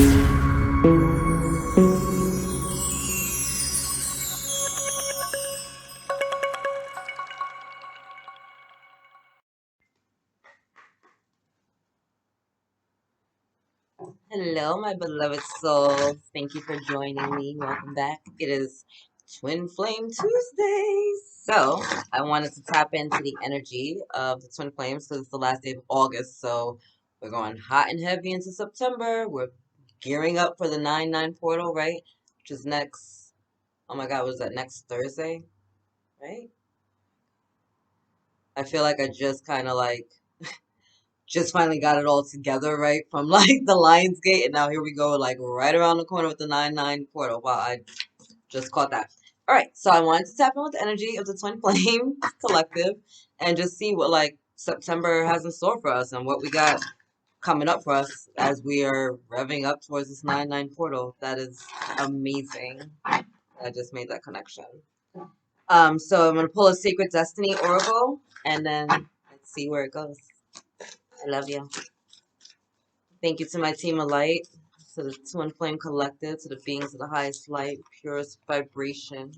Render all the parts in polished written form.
Hello, my beloved souls. Thank you for joining me. Welcome back. It is Twin Flame Tuesdays. So, I wanted to tap into the energy of the Twin Flames because it's the last day of August. So, we're going hot and heavy into September. We're gearing up for the 9/9 portal, right? Which is next, oh my God, what is that? Next Thursday, right? I feel like I just kind of like just finally got it all together, right? From like the Lionsgate, and now here we go, like right around the corner with the 9/9 portal. Wow, I just caught that. All right, so I wanted to tap in with the energy of the Twin Flame Collective and just see what like September has in store for us and what we got coming up for us as we are revving up towards this 9/9 portal. That is amazing. I just made that connection. So I'm gonna pull a Sacred Destiny Oracle and then let's see where it goes. I love you. Thank you to my team of light, to the Twin Flame Collective, to the beings of the highest vibration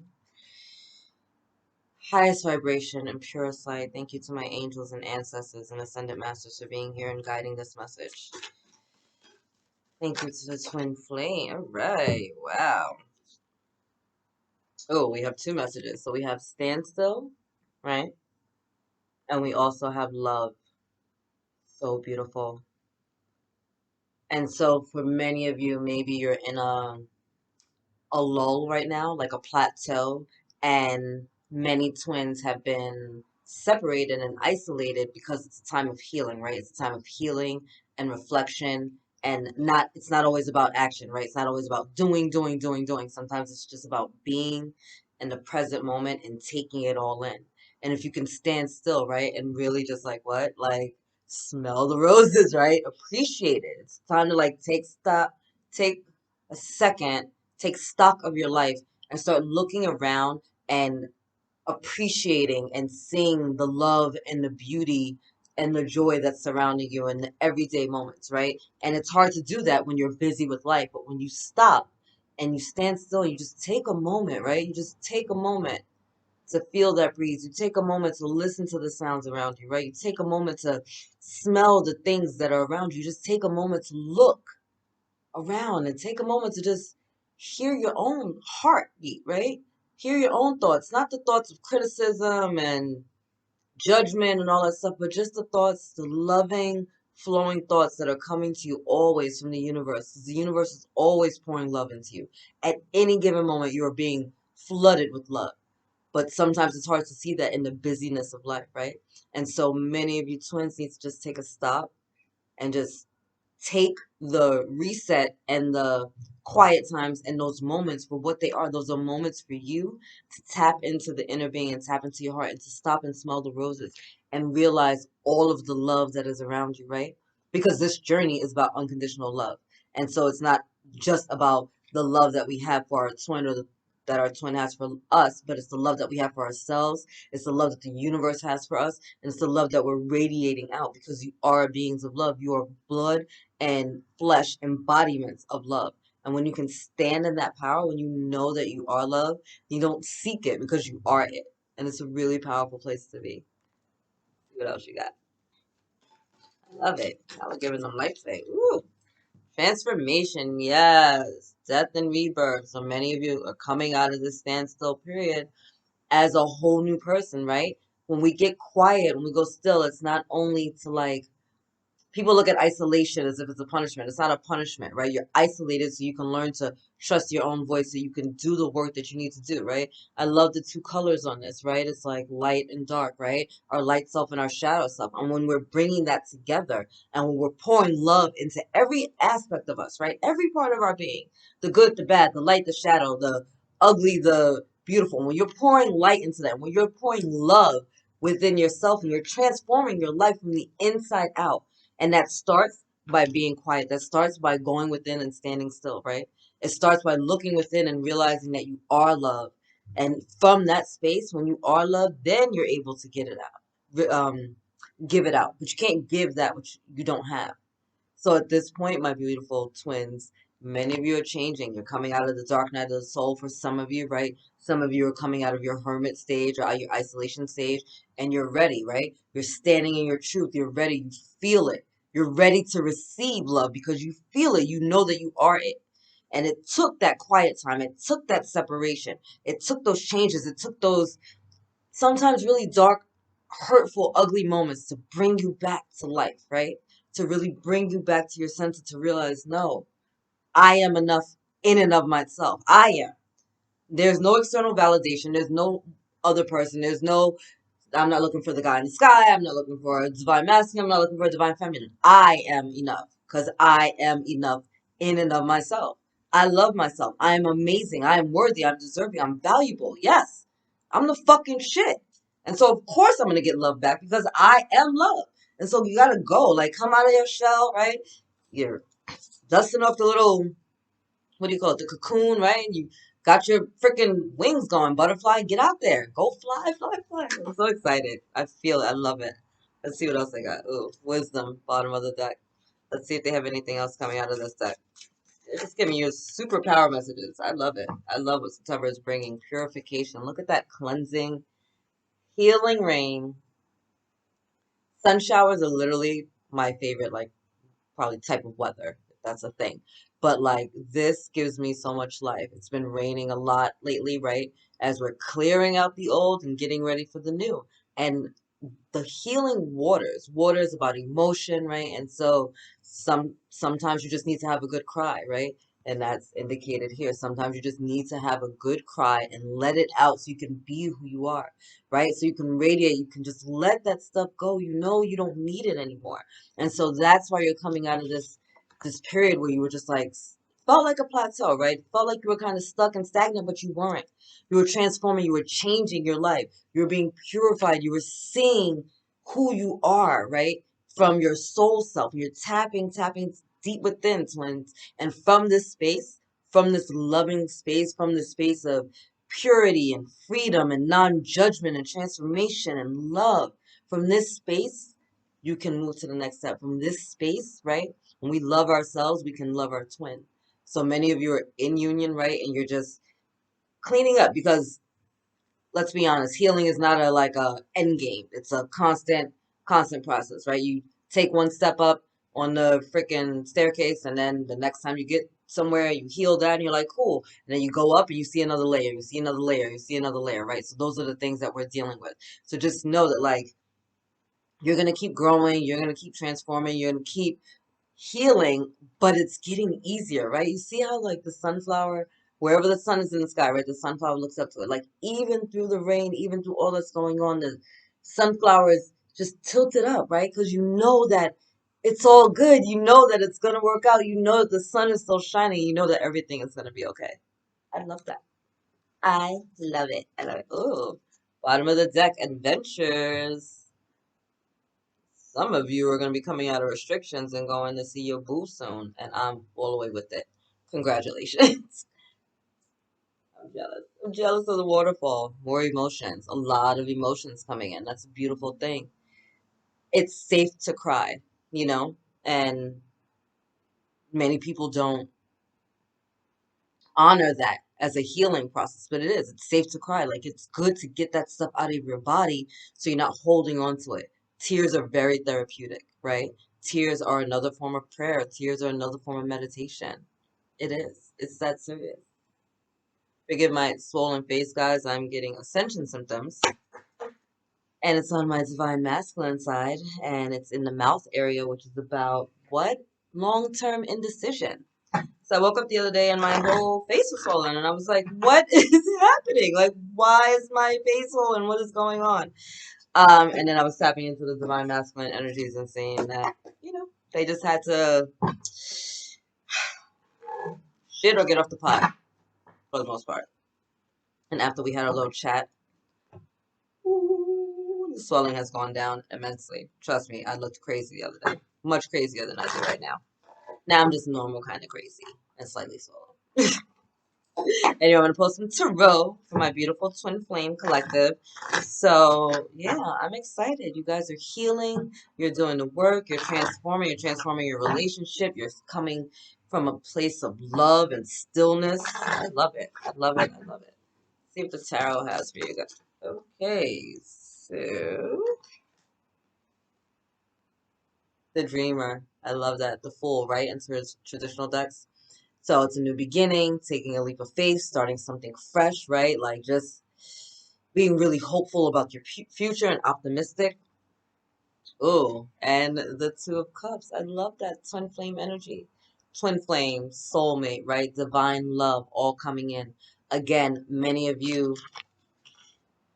and purest light. Thank you to my angels and ancestors and ascended masters for being here and guiding this message. Thank you to the Twin Flame. All right, wow. Oh, we have two messages. So we have standstill, right? And we also have love. So beautiful. And so for many of you, maybe you're in a lull right now, like a plateau, and many twins have been separated and isolated because it's a time of healing, right? It's a time of healing and reflection, and not it's not always about action, right? It's not always about doing. Sometimes it's just about being in the present moment and taking it all in. And if you can stand still, right, and really just like what? Like smell the roses, right? Appreciate it. It's time to like take a second, take stock of your life and start looking around and appreciating and seeing the love and the beauty and the joy that's surrounding you in the everyday moments, right? And it's hard to do that when you're busy with life, but when you stop and you stand still, you just take a moment, right? You just take a moment to feel that breeze. You take a moment to listen to the sounds around you, right? You take a moment to smell the things that are around you. Just take a moment to look around and take a moment to just hear your own heartbeat, right? Hear your own thoughts, not the thoughts of criticism and judgment and all that stuff, but just the thoughts, the loving, flowing thoughts that are coming to you always from the universe. 'Cause the universe is always pouring love into you. At any given moment, you are being flooded with love. But sometimes it's hard to see that in the busyness of life, right? And so many of you twins need to just take a stop and just take the reset and the quiet times and those moments for what they are. Those are moments for you to tap into the inner being and tap into your heart and to stop and smell the roses and realize all of the love that is around you, right? Because this journey is about unconditional love. And so it's not just about the love that we have for our twin or that our twin has for us, but it's the love that we have for ourselves. It's the love that the universe has for us. And it's the love that we're radiating out because you are beings of love. You are blood and flesh embodiments of love. And when you can stand in that power, when you know that you are love, you don't seek it because you are it. And it's a really powerful place to be. See what else you got? I love it. I was giving them life today. Ooh. Transformation, yes. Death and rebirth. So many of you are coming out of this standstill period as a whole new person, right? When we get quiet, when we go still, it's not only to like people look at isolation as if it's a punishment. It's not a punishment, right? You're isolated so you can learn to trust your own voice so you can do the work that you need to do, right? I love the two colors on this, right? It's like light and dark, right? Our light self and our shadow self. And when we're bringing that together and when we're pouring love into every aspect of us, right? Every part of our being, the good, the bad, the light, the shadow, the ugly, the beautiful. When you're pouring light into that, when you're pouring love within yourself and you're transforming your life from the inside out, and that starts by being quiet. That starts by going within and standing still, right? It starts by looking within and realizing that you are love. And from that space, when you are love, then you're able to get it out, give it out. But you can't give that which you don't have. So at this point, my beautiful twins, Many of you are changing. You're coming out of the dark night of the soul for some of you, right? Some of you are coming out of your hermit stage or your isolation stage, and you're ready, right? You're standing in your truth. You're ready. You feel it. You're ready to receive love because you feel it. You know that you are it. And it took that quiet time. It took that separation. It took those changes. It took those sometimes really dark, hurtful, ugly moments to bring you back to life, right? To really bring you back to your senses to realize, no, I am enough in and of myself. I am. There's no external validation. There's no other person. There's no, I'm not looking for the guy in the sky. I'm not looking for a divine masculine. I'm not looking for a divine feminine. I am enough because I am enough in and of myself. I love myself. I am amazing. I am worthy. I'm deserving. I'm valuable. Yes, I'm the fucking shit. And so, of course, I'm going to get love back because I am love. And so, you got to go. Like, come out of your shell, right? You're dusting off the little, what do you call it, the cocoon, right? And you got your freaking wings going, butterfly. Get out there, go fly, fly, fly. I'm so excited. I feel it. I love it. Let's see what else I got. Ooh, wisdom, bottom of the deck. Let's see if they have anything else coming out of this deck. They're just giving you superpower messages. I love it. I love what September is bringing. Purification. Look at that cleansing, healing rain. Sun showers are literally my favorite, like, probably type of weather, if that's a thing. But like this gives me so much life. It's been raining a lot lately, right? As we're clearing out the old and getting ready for the new. And the healing waters. Water is about emotion, right? And so sometimes you just need to have a good cry, right? And that's indicated here. Sometimes you just need to have a good cry and let it out so you can be who you are, right? So you can radiate, you can just let that stuff go. You know you don't need it anymore. And so that's why you're coming out of this period where you were just like felt like a plateau, right? Felt like you were kind of stuck and stagnant, but you weren't. You were transforming, you were changing your life. You were being purified. You were seeing who you are, right? From your soul self. You're tapping deep within, twins. And from this loving space, from this space of purity and freedom and non-judgment and transformation and love, from this space, you can move to the next step. From this space, right? When we love ourselves, we can love our twin. So many of you are in union, right? And you're just cleaning up because let's be honest, healing is not a like a end game. It's a constant process, right? You take one step up on the freaking staircase, and then the next time you get somewhere, you heal that, and you're like, cool. And then you go up, and you see another layer, you see another layer, you see another layer, right? So those are the things that we're dealing with. So just know that like you're gonna keep growing, you're gonna keep transforming, you're gonna keep healing, but it's getting easier, right? You see how like the sunflower, wherever the sun is in the sky, right? The sunflower looks up to it. Like even through the rain, even through all that's going on, the sunflower is just tilted up, right? Because you know that it's all good. You know that it's gonna work out. You know that the sun is still shining. You know that everything is gonna be okay. I love that. I love it. I love it. Ooh. Bottom of the deck, adventures. Some of you are going to be coming out of restrictions and going to see your boo soon, and I'm all the way with it. Congratulations. I'm jealous. I'm jealous of the waterfall. More emotions. A lot of emotions coming in. That's a beautiful thing. It's safe to cry, you know, and many people don't honor that as a healing process, but it is. It's safe to cry. Like it's good to get that stuff out of your body so you're not holding on to it. Tears are very therapeutic, right? Tears are another form of prayer. Tears are another form of meditation. It is. It's that serious. Forgive my swollen face, guys. I'm getting ascension symptoms. And it's on my divine masculine side. And it's in the mouth area, which is about what? Long-term indecision. So I woke up the other day and my whole face was swollen, and I was like, "What is happening? Like, why is my face swollen? What is going on?" And then I was tapping into the divine masculine energies and saying that, you know, they just had to shit or get off the pot for the most part. And after we had our little chat, ooh, the swelling has gone down immensely. Trust me, I looked crazy the other day, much crazier than I do right now. Now I'm just normal kind of crazy and slightly swollen. Anyway, I'm going to post some tarot for my beautiful twin flame collective. So, yeah, I'm excited. You guys are healing. You're doing the work. You're transforming. You're transforming your relationship. You're coming from a place of love and stillness. I love it. I love it. I love it. See what the tarot has for you guys. Okay, so the Dreamer. I love that. The Fool, right? Into his traditional decks. So it's a new beginning, taking a leap of faith, starting something fresh, right? Like just being really hopeful about your future and optimistic. Oh, and the Two of Cups. I love that twin flame energy. Twin flame, soulmate, right? Divine love all coming in. Again, many of you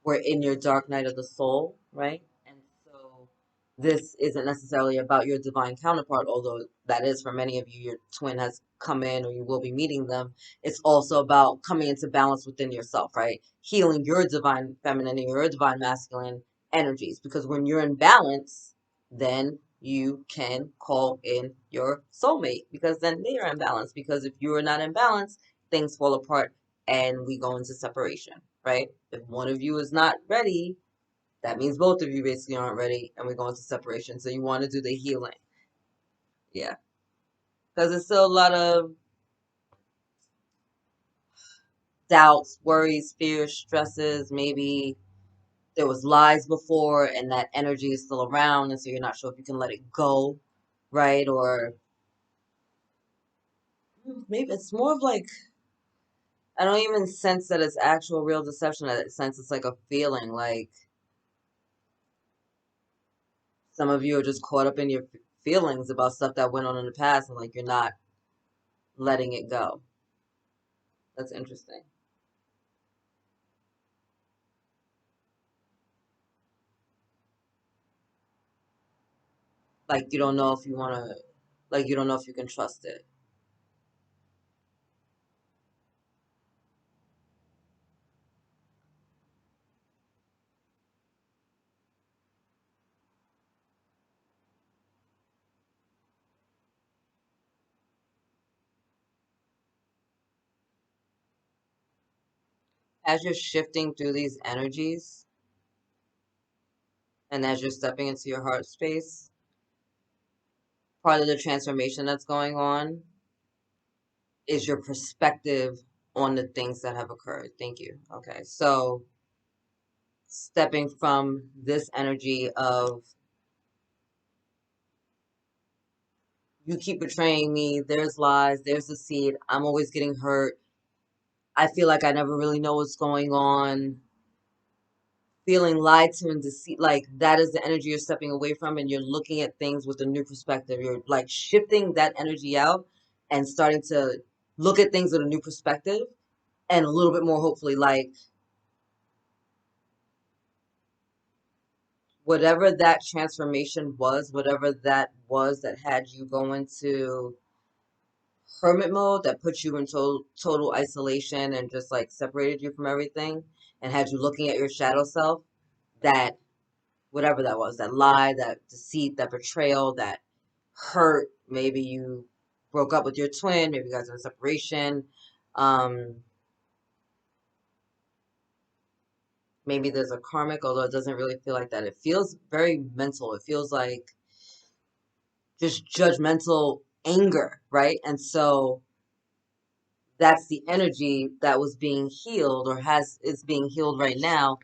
were in your dark night of the soul, right? And so this isn't necessarily about your divine counterpart, although that is for many of you, your twin has come in or you will be meeting them. It's also about coming into balance within yourself, right? Healing your divine feminine and your divine masculine energies. Because when you're in balance, then you can call in your soulmate because then they are in balance. Because if you are not in balance, things fall apart and we go into separation, right? If one of you is not ready, that means both of you basically aren't ready and we go into separation. So you want to do the healing. Yeah. Because there's still a lot of doubts, worries, fears, stresses. Maybe there was lies before and that energy is still around and so you're not sure if you can let it go, right? Or maybe it's more of like, I don't even sense that it's actual real deception. I sense it's like a feeling like some of you are just caught up in your feelings about stuff that went on in the past and like you're not letting it go. That's interesting. Like you don't know if you want to, like you don't know if you can trust it. As you're shifting through these energies and as you're stepping into your heart space, part of the transformation that's going on is your perspective on the things that have occurred. Thank you. Okay. So stepping from this energy of you keep betraying me, there's lies, there's deceit, I'm always getting hurt, I feel like I never really know what's going on, feeling lied to and deceit, like that is the energy you're stepping away from and you're looking at things with a new perspective. You're like shifting that energy out and starting to look at things with a new perspective and a little bit more hopefully like whatever that transformation was, whatever that was that had you go into hermit mode that put you in total isolation and just like separated you from everything and had you looking at your shadow self, that whatever that was, that lie, that deceit, that betrayal, that hurt, maybe you broke up with your twin, maybe you guys are in separation, um, maybe there's a karmic, although it doesn't really feel like that. It feels very mental. It feels like just judgmental anger, right? And so that's the energy that was being healed or has is being healed right now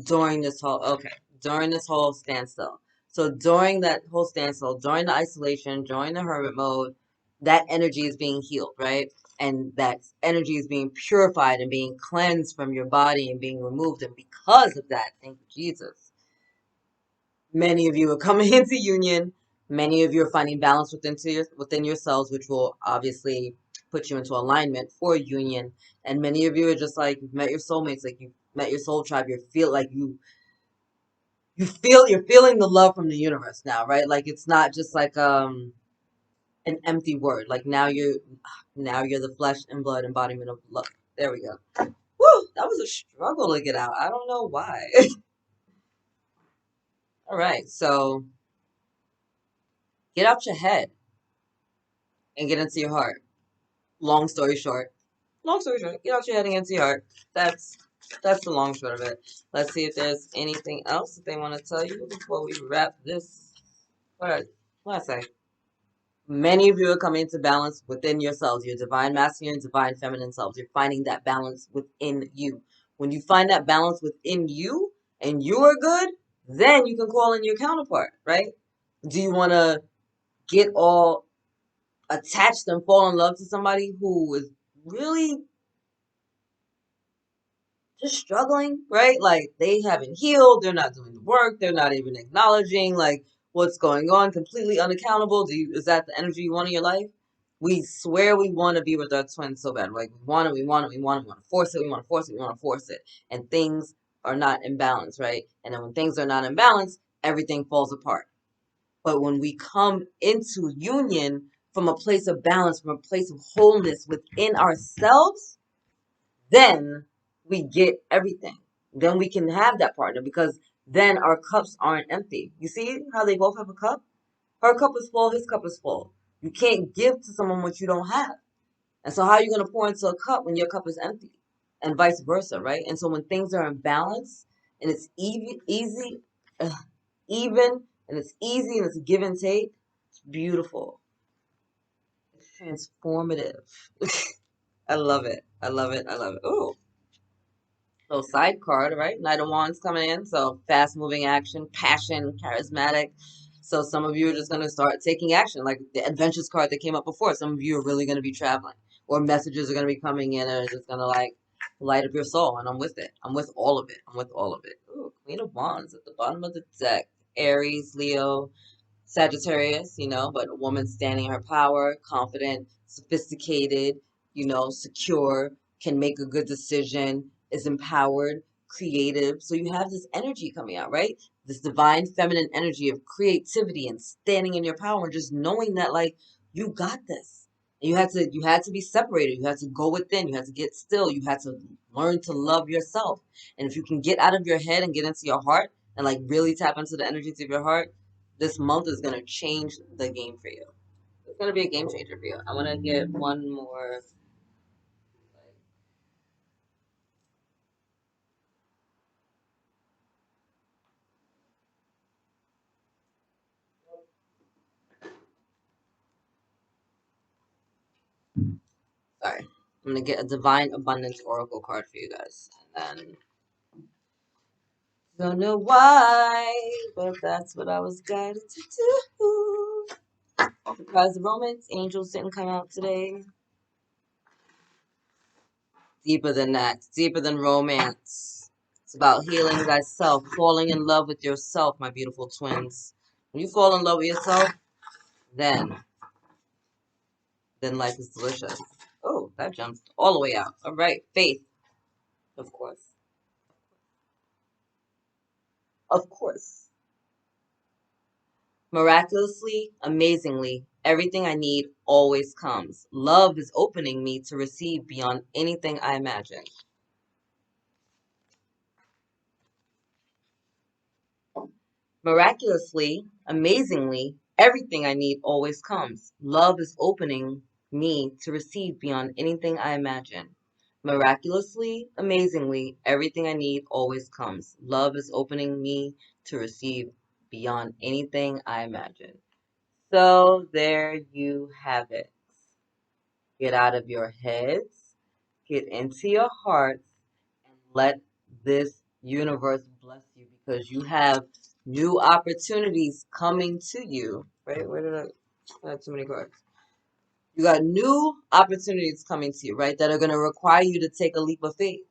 during this whole during this whole standstill. So during that whole standstill, during the isolation, during the hermit mode, that energy is being healed, right? And that energy is being purified and being cleansed from your body and being removed. And because of that, thank you, Jesus, many of you are coming into union. Many of you are finding balance within yourselves, which will obviously put you into alignment for union. And many of you are just like you've met your soulmates, like you've met your soul tribe. You feel like you're feeling the love from the universe now, right? Like it's not just like an empty word. Like now you're the flesh and blood embodiment of love. There we go. Woo! That was a struggle to get out. I don't know why. All right, so get out your head and get into your heart. Long story short. Long story short, get out your head and get into your heart. That's that's the long short of it. Let's see if there's anything else that they want to tell you before we wrap this. What did I say? Many of you are coming into balance within yourselves, your divine masculine, divine feminine selves. You're finding that balance within you. When you find that balance within you and you are good, then you can call in your counterpart, right? Do you want to get all attached and fall in love to somebody who is really just struggling, right? Like they haven't healed, they're not doing the work, they're not even acknowledging like what's going on, completely unaccountable. Is that the energy you want in your life? We swear we want to be with our twins so bad. Like we want to force it, we want to force it, we want to force it. And things are not in balance, right? And then when things are not in balance, everything falls apart. But when we come into union from a place of balance, from a place of wholeness within ourselves, then we get everything. Then we can have that partner because then our cups aren't empty. You see how they both have a cup? Her cup is full, his cup is full. You can't give to someone what you don't have. And so how are you going to pour into a cup when your cup is empty? And vice versa, right? And so when things are in balance and it's even, and it's easy and it's a give and take, it's beautiful. It's transformative. I love it. I love it. I love it. Oh, so side card, right? Knight of Wands coming in. So fast moving action, passion, charismatic. So some of you are just going to start taking action. Like the adventures card that came up before. Some of you are really going to be traveling. Or messages are going to be coming in and it's just going to like light up your soul. And I'm with it. I'm with all of it. I'm with all of it. Ooh, Queen of Wands at the bottom of the deck. Aries, Leo, Sagittarius, but a woman standing in her power, confident, sophisticated, secure, can make a good decision, is empowered, creative. So you have this energy coming out, right? This divine feminine energy of creativity and standing in your power and just knowing that like you got this. And you had to be separated. You had to go within. You had to get still. You had to learn to love yourself. And if you can get out of your head and get into your heart and like really tap into the energies of your heart, this month is going to change the game for you. It's going to be a game changer for you. I want to get one more. Sorry. I'm going to get a Divine Abundance Oracle card for you guys. And then, don't know why, but that's what I was guided to do. Because the romance angels didn't come out today. Deeper than that. Deeper than romance. It's about healing thyself, falling in love with yourself, my beautiful twins. When you fall in love with yourself, then life is delicious. Oh, that jumped all the way out. All right, faith, of course. Of course. Miraculously, amazingly, everything I need always comes. Love is opening me to receive beyond anything I imagine. Miraculously, amazingly, everything I need always comes. Love is opening me to receive beyond anything I imagine. Miraculously, amazingly, everything I need always comes. Love is opening me to receive beyond anything I imagine. So there you have it. Get out of your heads, get into your hearts, and let this universe bless you because you have new opportunities coming to you. Right? Where did I have too many cards? You got new opportunities coming to you, right? That are going to require you to take a leap of faith.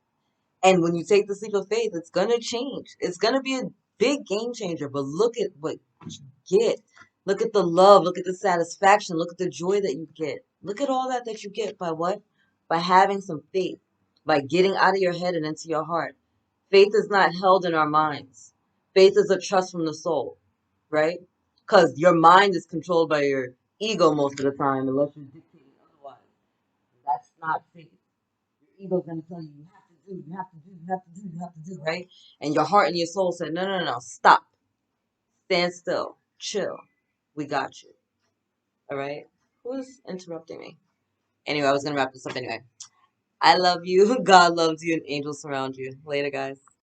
And when you take this leap of faith, it's going to change. It's going to be a big game changer. But look at what you get. Look at the love. Look at the satisfaction. Look at the joy that you get. Look at all that you get by what? By having some faith. By getting out of your head and into your heart. Faith is not held in our minds. Faith is a trust from the soul, right? Because your mind is controlled by your ego most of the time, unless you're dictating otherwise. That's not faith. Your ego's going to tell you, you have to do, you have to do, you have to do, you have to do, right? And your heart and your soul said, no, no, no, no, stop. Stand still. Chill. We got you. All right? Who's interrupting me? Anyway, I was going to wrap this up anyway. I love you. God loves you, and angels surround you. Later, guys.